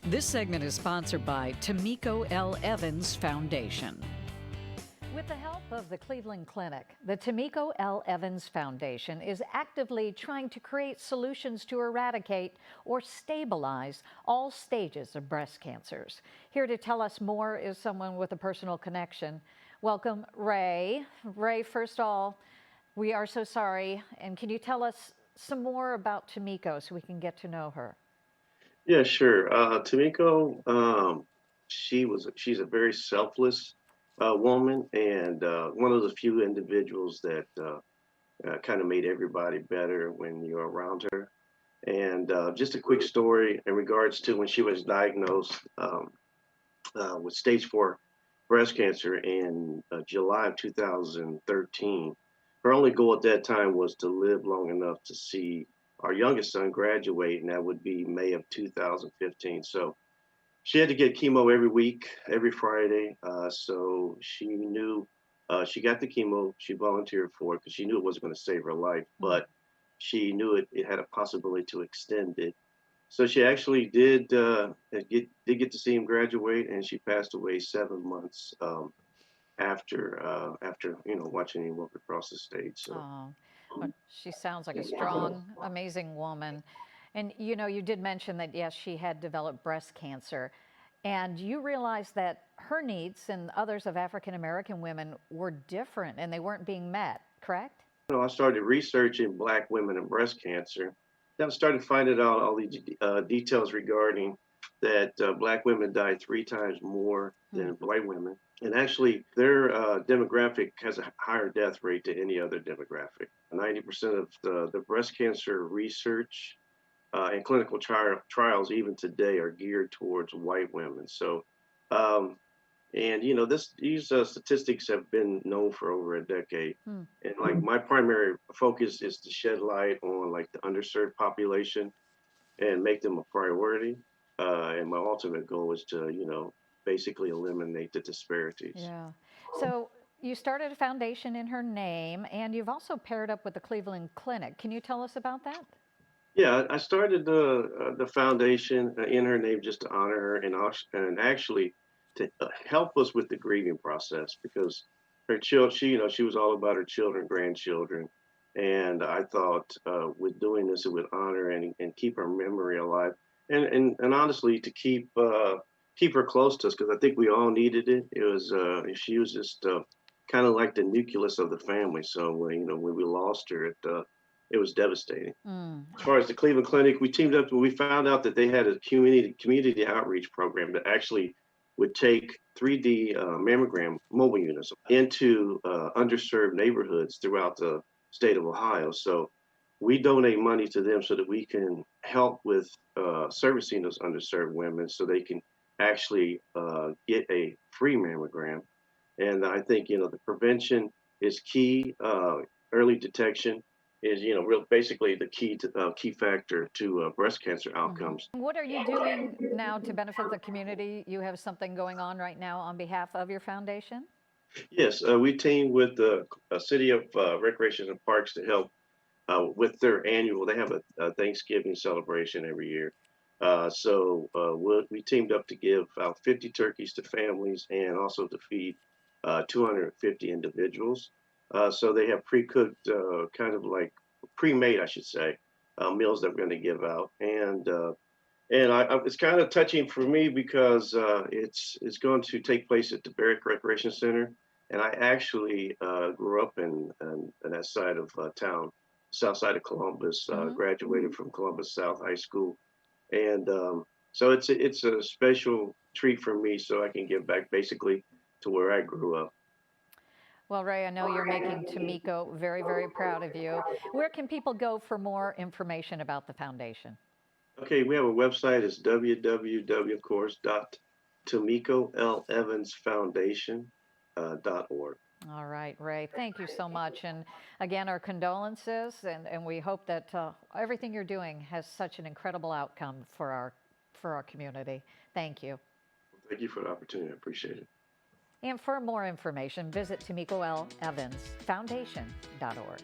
This segment is sponsored by Tamiko L. Evans Foundation. With the help of the Cleveland Clinic, the Tamiko L. Evans Foundation is actively trying to create solutions to eradicate or stabilize all stages of breast cancers. Here to tell us more is someone with a personal connection. Welcome, Ray. Ray, first of all, we are so sorry. And can you tell us some more about Tamiko so we can get to know her? Yeah, sure. Tamiko, she's a very selfless woman, and one of the few individuals that kind of made everybody better when you're around her. And just a quick story in regards to when she was diagnosed with stage 4 breast cancer in July of 2013. Her only goal at that time was to live long enough to see our youngest son graduate, and that would be May of 2015. So she had to get chemo every week, every Friday. So she knew she got the chemo. She volunteered for it because she knew it wasn't going to save her life, but she knew it had a possibility to extend it. So she actually did get to see him graduate, and she passed away 7 months after watching him walk across the stage. So Oh, well, she sounds like a strong, amazing woman. And you did mention that, yes, she had developed breast cancer. And you realized that her needs and others of African American women were different and they weren't being met, correct? I started researching Black women and breast cancer. Then I started finding out all these details regarding that Black women die 3 times more than white women. And actually, their demographic has a higher death rate than any other demographic. 90% of the breast cancer research and clinical trials, even today, are geared towards white women. So, um, and these statistics have been known for over a decade. And like my primary focus is to shed light on like the underserved population and make them a priority. And my ultimate goal is to, basically eliminate the disparities. Yeah. So you started a foundation in her name and you've also paired up with the Cleveland Clinic. Can you tell us about that? Yeah, I started the foundation in her name just to honor her and actually to help us with the grieving process because her child, she was all about her children, grandchildren, and I thought with doing this it would honor and keep her memory alive, and honestly to keep her close to us because I think we all needed it. It was she was just kind of like the nucleus of the family. So when we lost her, it was devastating. As far as the Cleveland Clinic, we teamed up. We found out that they had a community outreach program that actually would take 3D mammogram mobile units into underserved neighborhoods throughout the state of Ohio. So we donate money to them so that we can help with servicing those underserved women so they can actually get a free mammogram. And I think the prevention is key. Early detection is real basically the key factor to breast cancer outcomes. What are you doing now to benefit the community? You have something going on right now on behalf of your foundation? Yes, we team with the City of Recreation and Parks to help with their annual. They have a Thanksgiving celebration every year. We teamed up to give out 50 turkeys to families and also to feed 250 individuals. So they have pre-cooked, kind of like pre-made, I should say, meals that we're going to give out. It's kind of touching for me because it's going to take place at the Barrick Recreation Center, and I actually grew up in that side of town, south side of Columbus. Graduated from Columbus South High School, and so it's a special treat for me, so I can give back basically to where I grew up. Well, Ray, I know you're making Tamiko very, very proud of you. Where can people go for more information about the foundation? Okay, we have a website. It's www, of course, dot Tamiko L. Evans Foundation .org. All right, Ray, thank you so much. And again, our condolences, and we hope that everything you're doing has such an incredible outcome for our community. Thank you. Thank you for the opportunity. I appreciate it. And for more information, visit Tamiko L. Evans Foundation.org.